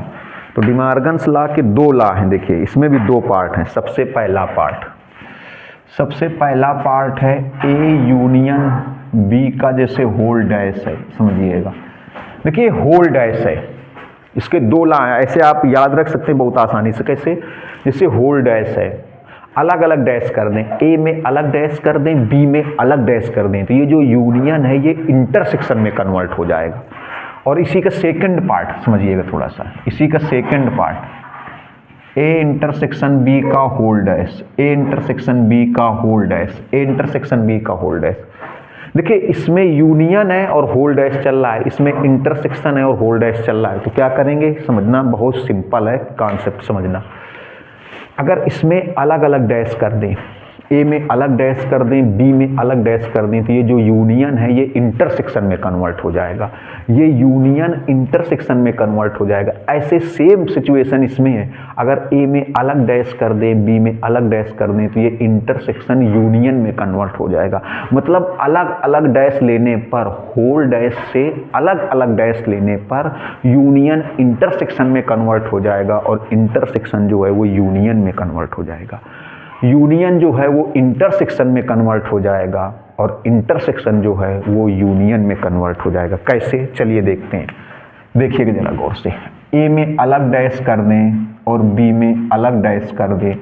A: तो डिमार्गन्स लॉ के दो लॉ हैं, देखिए इसमें भी दो पार्ट हैं। सबसे पहला पार्ट है ए यूनियन बी का जैसे होल डैश है, समझिएगा। देखिए होल डैश है, इसके दो लॉ हैं, ऐसे आप याद रख सकते हैं बहुत आसानी से। कैसे, जैसे होल डैश है, अलग अलग डैश कर दें, ए में अलग डैश कर दें, बी में अलग डैश कर दें, तो ये जो यूनियन है ये इंटरसेक्शन में कन्वर्ट हो जाएगा। और इसी का सेकंड पार्ट समझिएगा थोड़ा सा, इसी का second part A intersection B का whole dash, A intersection B का whole dash, A intersection B का होल डैश। देखिए इसमें यूनियन है और होल डैश चल रहा है, इसमें इंटरसेक्शन है और होल डैश चल रहा है। तो क्या करेंगे, समझना बहुत सिंपल है कॉन्सेप्ट समझना। अगर इसमें अलग अलग डैश कर दें, ए में अलग डैश कर दें, बी में अलग डैश कर दें, तो ये जो यूनियन है ये इंटरसेक्शन में कन्वर्ट हो जाएगा, ये यूनियन इंटरसेक्शन में कन्वर्ट हो जाएगा। ऐसे सेम सिचुएशन इसमें है, अगर ए में अलग डैश कर दें, बी में अलग डैश कर दें, तो ये इंटरसेक्शन यूनियन में कन्वर्ट हो जाएगा। मतलब अलग अलग डैश लेने पर, होल डैश से अलग अलग डैश लेने पर यूनियन इंटरसेक्शन में कन्वर्ट हो जाएगा और इंटरसेक्शन जो है वो यूनियन में कन्वर्ट हो जाएगा। यूनियन जो है वो इंटरसेक्शन में कन्वर्ट हो जाएगा और इंटरसेक्शन जो है वो यूनियन में कन्वर्ट हो जाएगा। कैसे, चलिए देखते हैं, देखिएगा जरा गौर से। ए में अलग डैश कर दें और बी में अलग डैश कर दें,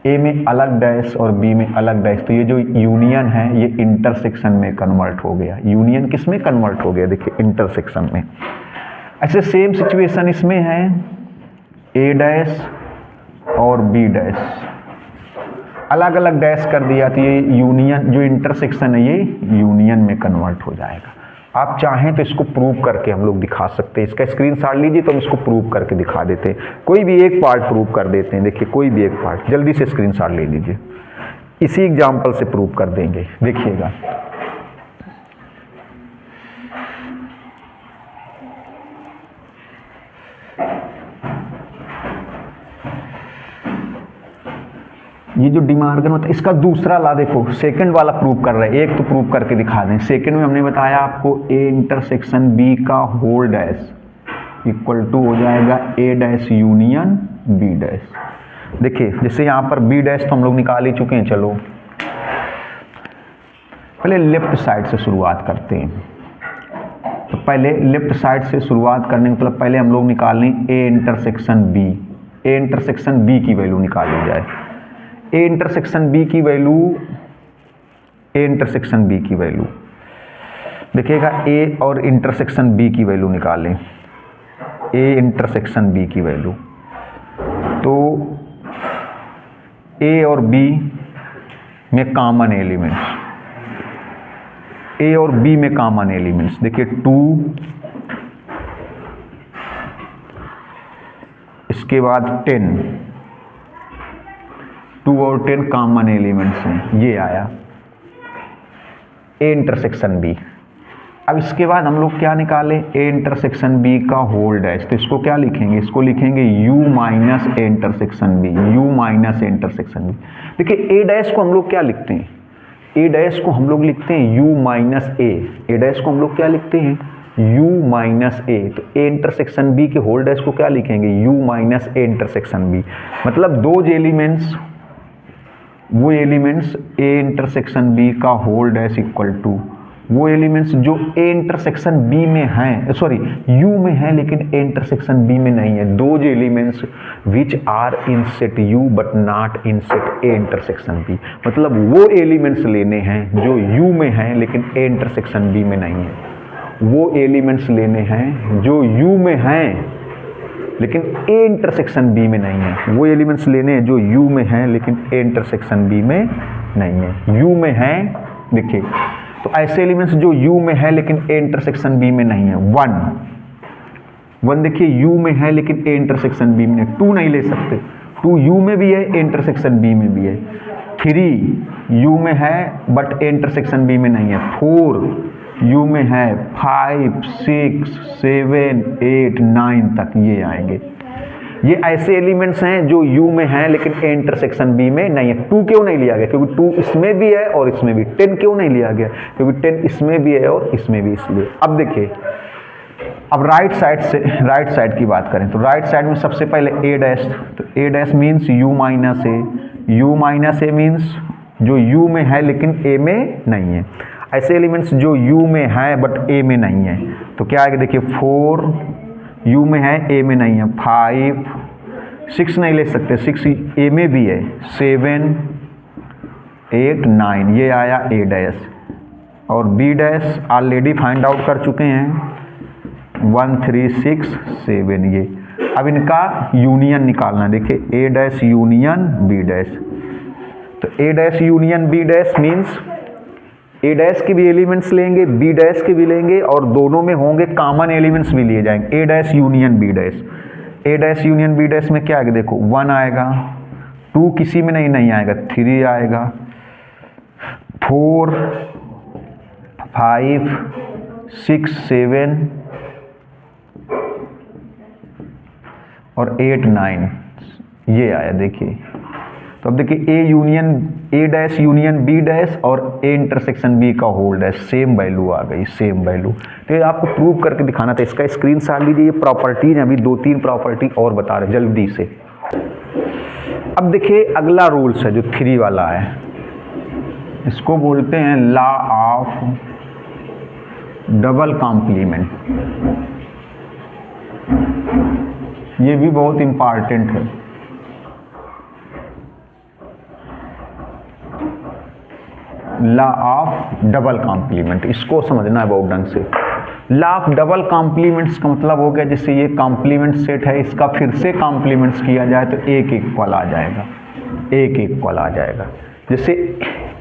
A: ए में अलग डैश और बी में अलग डैश, तो ये जो यूनियन है ये इंटरसेक्शन में कन्वर्ट हो गया। यूनियन किस में कन्वर्ट हो गया, देखिए इंटरसेक्शन में। ऐसे सेम सिचुएशन इसमें है, ए डैश और बी डैश अलग अलग डैश कर दिया, तो ये यूनियन जो इंटरसेक्शन है ये यूनियन में कन्वर्ट हो जाएगा। आप चाहें तो इसको प्रूव करके हम लोग दिखा सकते हैं, इसका स्क्रीनशॉट लीजिए तो हम इसको प्रूव करके दिखा देते हैं। कोई भी एक पार्ट प्रूव कर देते हैं, देखिए कोई भी एक पार्ट जल्दी से स्क्रीनशॉट ले लीजिए, इसी एग्जाम्पल से प्रूव कर देंगे, देखिएगा। ये जो डिमार्गन मतलब इसका दूसरा ला देखो, सेकंड वाला प्रूव कर रहा है, एक तो प्रूव करके दिखा दें। सेकंड में हमने बताया आपको ए इंटरसेक्शन बी का होल डैश इक्वल टू हो जाएगा ए डैश यूनियन बी डैश। देखिए जैसे यहाँ पर बी डैश तो हम लोग निकाल ही चुके हैं, चलो पहले लेफ्ट साइड से शुरुआत करते हैं। तो पहले लेफ्ट साइड से शुरुआत करने मतलब पहले हम लोग निकाल लें A intersection B, A intersection B की वैल्यू निकाल ली जाए। ए इंटरसेक्शन बी की वैल्यू, ए इंटरसेक्शन बी की वैल्यू देखिएगा, ए और इंटरसेक्शन बी की वैल्यू निकालें, ए इंटरसेक्शन बी की वैल्यू। तो ए और बी में कॉमन एलिमेंट्स, ए और बी में कॉमन एलिमेंट्स देखिए 2, इसके बाद 10, 2 और 10 कॉमन एलिमेंट्स हैं, ये आया ए इंटरसेक्शन बी। अब इसके बाद हम लोग क्या निकालें, ए इंटरसेक्शन बी का होल डैश, तो इसको क्या लिखेंगे, इसको लिखेंगे U minus A intersection B, U minus A intersection B. देखिए ए डैश को हम लोग क्या लिखते हैं, ए डैश को हम लोग लिखते हैं you minus A, A dash को हम लोग क्या लिखते हैं u माइनस ए। तो ए इंटरसेक्शन बी के होल डैश को क्या लिखेंगे, u minus A intersection B. मतलब दो एलिमेंट्स, वो एलिमेंट्स ए इंटरसेक्शन बी का होल डैश इक्वल टू वो एलिमेंट्स जो ए इंटरसेक्शन बी में हैं, सॉरी यू में है लेकिन ए इंटरसेक्शन बी में नहीं है। दो elements which are in set U but not in set A intersection B. मतलब वो एलिमेंट्स लेने हैं जो यू में हैं लेकिन ए इंटरसेक्शन बी में नहीं है। वो एलिमेंट्स लेने हैं जो यू में हैं लेकिन ए इंटरसेक्शन बी में नहीं है। वो एलिमेंट्स लेने हैं जो यू में हैं लेकिन ए इंटरसेक्शन बी में नहीं है। यू में हैं, देखिए तो ऐसे एलिमेंट्स जो यू में है लेकिन ए इंटरसेक्शन बी में नहीं है। 1 देखिए यू में है लेकिन ए इंटरसेक्शन बी में नहीं। 2 नहीं ले सकते, 2 यू में भी है ए इंटरसेक्शन बी में भी है। 3 यू में है बट ए इंटरसेक्शन बी में नहीं है। 4 यू में है। 5 6 7 8 9 तक ये आएंगे। ये ऐसे एलिमेंट्स हैं जो यू में हैं लेकिन ए इंटरसेक्शन बी में नहीं है। 2 क्यों नहीं लिया गया, क्योंकि 2 इसमें भी है और इसमें भी। 10 क्यों नहीं लिया गया, क्योंकि 10 इसमें भी है और इसमें भी, इसलिए। अब देखिए, अब राइट साइड से, राइट साइड की बात करें तो राइट साइड में सबसे पहले ए डैश, तो A dash means U minus A. U minus A means जो यू में है लेकिन ए में नहीं है। ऐसे एलिमेंट्स जो यू में है बट ए में नहीं है, तो क्या आएगा देखिए 4 यू में है ए में नहीं है। 5 6 नहीं ले सकते, 6 ए में भी है। 7 8 9 ये आया ए डैश। और B dash already find out कर चुके हैं 1 3 6 7 ये। अब इनका यूनियन निकालना, देखिए A dash union B dash. तो A dash union B dash means A dash के भी एलिमेंट्स लेंगे, बी डैश के भी लेंगे, और दोनों में होंगे कॉमन एलिमेंट्स भी लिए जाएंगे, ए डैश यूनियन बी डैश। ए डैश यूनियन बी डैश में क्या आएगा, देखो 1 आएगा, 2 किसी में नहीं आएगा, 3 आएगा, 4 5 6 7 और 8 9 ये आया। देखिए तो अब देखिए A dash union B dash और ए इंटरसेक्शन बी का होल डैश सेम वैल्यू आ गई, सेम वैल्यू। तो ये आपको प्रूव करके दिखाना था, इसका स्क्रीनशॉट लीजिए। ये प्रॉपर्टीज हैं, अभी 2-3 प्रॉपर्टी और बता रहे जल्दी से। अब देखिए अगला रूल्स है जो 3 वाला है, इसको बोलते हैं लॉ ऑफ डबल कॉम्प्लीमेंट। ये भी बहुत इंपॉर्टेंट है। लॉ ऑफ डबल कॉम्प्लीमेंट, इसको समझना है बहुत ढंग से। लॉ ऑफ डबल कॉम्प्लीमेंट्स का मतलब हो गया, जैसे ये कॉम्प्लीमेंट सेट है, इसका फिर से कॉम्प्लीमेंट्स किया जाए तो एक इक्वल आ जाएगा, एक इक्वल आ जाएगा। जैसे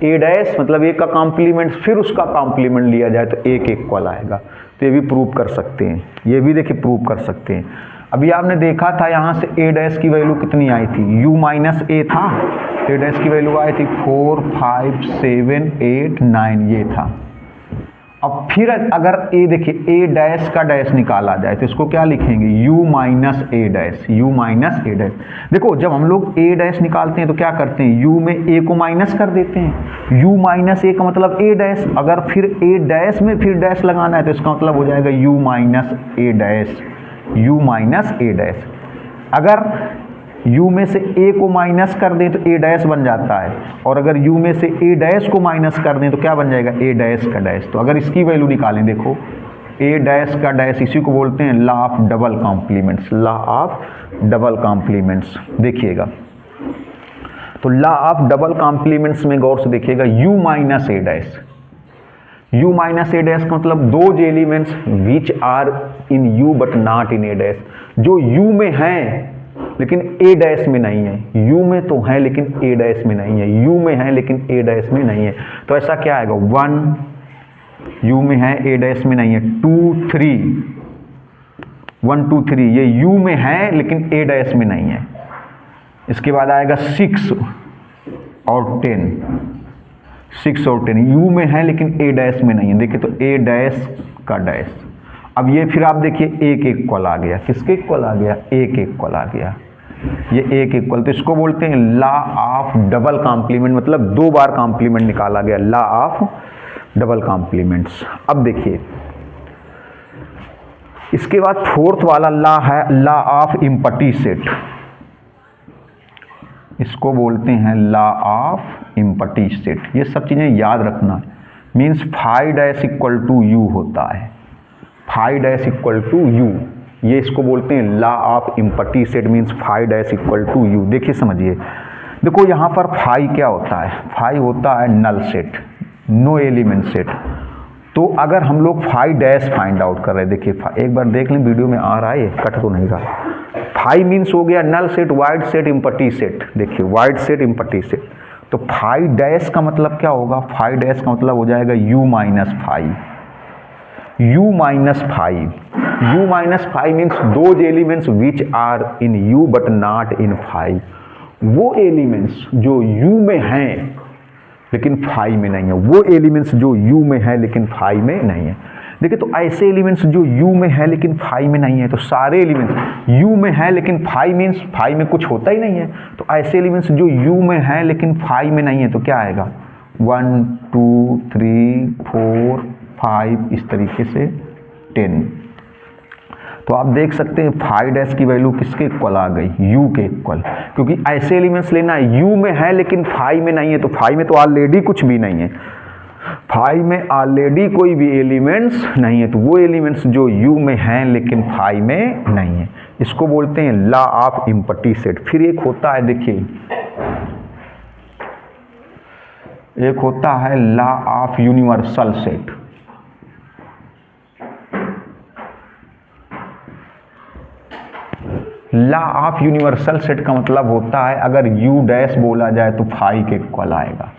A: ए डैश मतलब ए का कॉम्प्लीमेंट फिर उसका कॉम्प्लीमेंट लिया जाए तो एक इक्वल आएगा। तो ये भी प्रूव कर सकते हैं, ये भी देखिए प्रूव कर सकते हैं। अभी आपने देखा था यहाँ से ए डैश की वैल्यू कितनी आई थी, u माइनस ए था, ए डैश की वैल्यू आई थी 4 5 7 8 9 ये था। अब फिर अगर ए देखिए ए डैश का डैश निकाला जाए तो इसको क्या लिखेंगे, u minus A dash, u minus A dash. देखो जब हम लोग ए डैश निकालते हैं तो क्या करते हैं, u में a को माइनस कर देते हैं, u माइनस ए का मतलब ए डैश। अगर फिर ए डैश में फिर डैश लगाना है तो इसका मतलब हो जाएगा u minus A dash, u minus A dash. अगर u में से a को माइनस कर दें तो a डैश बन जाता है, और अगर u में से a डैश को माइनस कर दें तो क्या बन जाएगा, a डैश का डैश। तो अगर इसकी वैल्यू निकालें, देखो a डैश का डैश, इसी को बोलते हैं law of double complements, law of double complements. देखिएगा तो लॉ ऑफ डबल कॉम्प्लीमेंट्स में गौर से देखिएगा, u minus A dash, u minus A dash का मतलब those elements which are in u but not in A dash, जो u में हैं लेकिन ए डैश में नहीं है, u में तो है लेकिन ए डैश में नहीं है, u में है लेकिन ए डैश में नहीं है। तो ऐसा क्या आएगा, 1 u में है ए डैश में नहीं है, 2 3 1 2 3 ये u में है लेकिन ए डैश में नहीं है। इसके बाद आएगा 6 और 10, 6 और 10 u में है लेकिन ए डैश में नहीं है। देखिए तो ए डैश का डैश। अब ये फिर आप देखिए एक इक्वल आ गया, किसके इक्वल आ गया, एक इक्वल आ गया, ये एक इक्वल। तो इसको बोलते हैं लॉ ऑफ डबल कॉम्प्लीमेंट, मतलब 2 बार कॉम्प्लीमेंट निकाला गया, लॉ ऑफ डबल कॉम्प्लीमेंट्स। अब देखिए इसके बाद 4th वाला लॉ है लॉ ऑफ इम्पटी सेट, इसको बोलते हैं लॉ ऑफ इम्पटी सेट। ये सब चीज़ें याद रखना, means phi dash equal to U होता है, phi dash equal to U, ये इसको बोलते हैं law of empty set, means phi dash equal to U. देखिए समझिए, देखो यहाँ पर फाई क्या होता है, फाई होता है null set, no element set. तो अगर हम लोग फाई डैश फाइंड आउट कर रहे हैं, देखिए एक बार देख लें वीडियो में आ रहा है, कट तो नहीं रहा। फाई मीन्स हो गया null set, void set, empty set. देखिए वाइड सेट, इम्पटी सेट। तो फाई डैश का मतलब क्या होगा, फाई डैश का मतलब हो जाएगा u minus five, u minus five, u minus five means those elements which are in u but not in five. वो एलिमेंट्स जो u में हैं लेकिन फाइव में नहीं है, वो एलिमेंट्स जो u में है लेकिन फाइव में नहीं है। देखिए तो ऐसे एलिमेंट्स जो u में है लेकिन फाइव में नहीं है, तो सारे एलिमेंट्स u में है लेकिन फाइव मीन्स फाइव में कुछ होता ही नहीं है। तो ऐसे एलिमेंट्स जो u में है लेकिन फाइव में नहीं है तो क्या आएगा, 1 2 3 4 5 इस तरीके से 10। तो आप देख सकते हैं फाइव डैश की वैल्यू किसके इक्वल आ गई, u के इक्वल, क्योंकि ऐसे एलिमेंट्स लेना है u में है लेकिन फाइव में नहीं है। तो फाइव में तो ऑलरेडी कुछ भी नहीं है, फाइव में ऑलरेडी कोई भी एलिमेंट्स नहीं है, तो वो एलिमेंट्स जो u में हैं लेकिन फाइव में नहीं है, इसको बोलते हैं लॉ ऑफ इम्पटी सेट। फिर एक होता है, देखिए एक होता है law of universal set. Law of universal set का मतलब होता है अगर u डैश बोला जाए तो फाइव के इक्वल आएगा,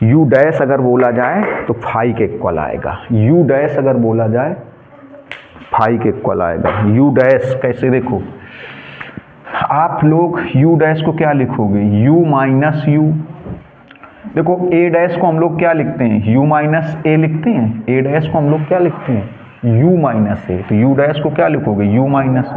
A: u डैश अगर बोला जाए तो फाई के इक्वल आएगा, u डैश अगर बोला जाए फाई के इक्वल आएगा। u डैश कैसे देखो, आप लोग u डैश को क्या लिखोगे, u माइनस u। देखो a डैश को हम लोग क्या लिखते हैं, u माइनस a लिखते हैं, a डैश को हम लोग क्या लिखते हैं, u माइनस a। तो u डैश को क्या लिखोगे, u माइनस,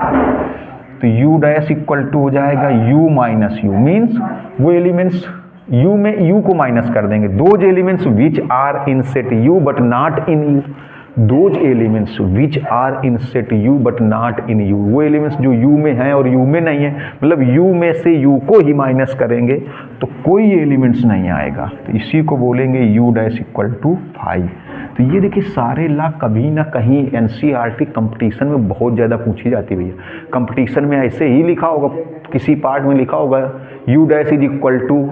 A: तो u डैश इक्वल टू हो जाएगा u माइनस u। मीन्स वो एलिमेंट्स u में u को माइनस कर देंगे, those elements which are in set u but not in u, those elements which are in set u but not in u, वो elements जो u में हैं और u में नहीं है, मतलब u में से u को ही माइनस करेंगे तो कोई एलिमेंट्स नहीं आएगा, तो इसी को बोलेंगे u डैश इक्वल टू 5। तो ये देखिए सारे ला कभी ना कहीं एनसीईआरटी कंपटीशन में बहुत ज़्यादा पूछी जाती है भैया। कंपटीशन में ऐसे ही लिखा होगा, किसी पार्ट में लिखा होगा u dash is equal to,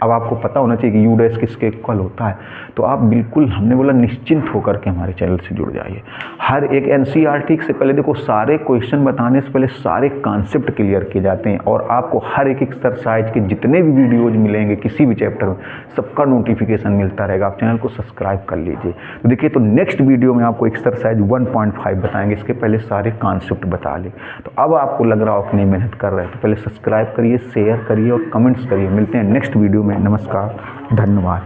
A: अब आपको पता होना चाहिए कि u डैश किसके इक्वल होता है। तो आप बिल्कुल, हमने बोला निश्चिंत होकर के हमारे चैनल से जुड़ जाइए। हर एक एनसीईआरटी से पहले देखो सारे क्वेश्चन बताने से पहले सारे कॉन्सेप्ट क्लियर किए जाते हैं, और आपको हर एक एक्सरसाइज के जितने भी वीडियोज मिलेंगे किसी भी चैप्टर में सबका नोटिफिकेशन मिलता रहेगा। आप चैनल को सब्सक्राइब कर लीजिए। तो देखिए, तो नेक्स्ट वीडियो में आपको एक्सरसाइज 1.5 बताएंगे, इसके पहले सारे कॉन्सेप्ट बता लें। तो अब आपको लग रहा हो कि नहीं मेहनत कर रहे हैं, तो पहले सब्सक्राइब करिए, शेयर करिए और कमेंट्स करिए। मिलते हैं नेक्स्ट वीडियो में। नमस्कार, धन्यवाद।